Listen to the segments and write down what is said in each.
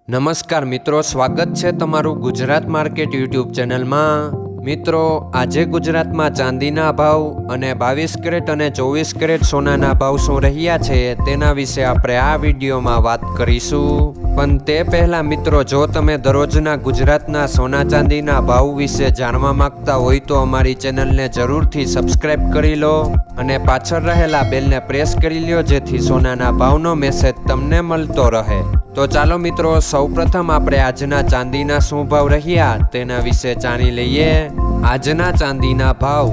નમસ્કાર મિત્રો, સ્વાગત છે તમારું ગુજરાત માર્કેટ યુટ્યુબ ચેનલમાં। મિત્રો, આજે ગુજરાતમાં ચાંદીના ભાવ અને 22 કેરેટ અને 24 કેરેટ સોનાના ભાવ શું રહ્યા છે તેના વિશે આપણે આ વિડીયોમાં વાત કરીશું। પણ તે પહેલાં મિત્રો, જો તમે દરરોજના ગુજરાતના સોના ચાંદીના ભાવ વિશે જાણવા માંગતા હોય તો અમારી ચેનલને જરૂરથી સબસ્ક્રાઈબ કરી લો અને પાછળ રહેલા બેલને પ્રેસ કરી લો, જેથી સોનાના ભાવનો મેસેજ તમને મળતો રહે। તો ચાલો મિત્રો, સૌપ્રથમ આપણે આજના ચાંદીના શું ભાવ રહ્યા તેના વિશે જાણી લઈએ। આજના ચાંદીના ભાવ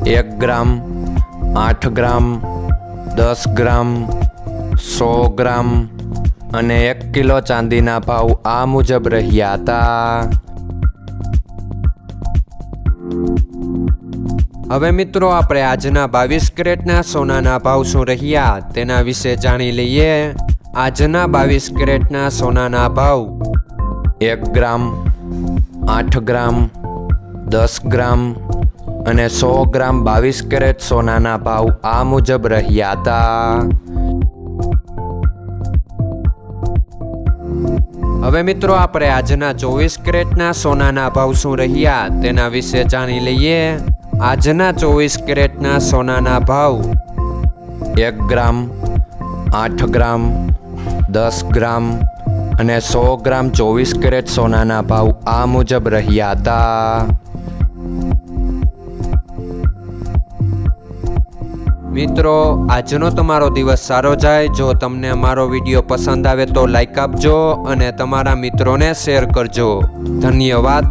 1 ગ્રામ, 8 ગ્રામ, 10 ગ્રામ, 100 ગ્રામ અને 1 કિલો ચાંદીના ભાવ આ મુજબ રહ્યા હતા। હવે મિત્રો, આપણે આજના 22 કેરેટના સોનાના ભાવ શું રહ્યા તેના વિશે જાણી લઈએ। આજના 22 કેરેટના સોનાના ભાવ 1 ગ્રામ, 8 ગ્રામ, 10 ગ્રામ અને 100 ગ્રામ 22 કેરેટ સોનાના ભાવ આ મુજબ રહ્યા હતા। હવે મિત્રો, આપણે આજના 24 કેરેટના સોનાના ભાવ શું રહ્યા તેના વિશે જાણી લઈએ। આજના 24 કેરેટના સોનાના ભાવ 1 ગ્રામ, 8 ગ્રામ, 10 ગ્રામ અને 100 ગ્રામ 24 કેરેટ સોનાના ભાવ આ મુજબ રહ્યા હતા। મિત્રો, આજનો તમારો દિવસ સારો જાય। જો તમને અમારો વિડીયો પસંદ આવે તો લાઈક આપજો અને તમારા મિત્રોને શેર કરજો। ધન્યવાદ।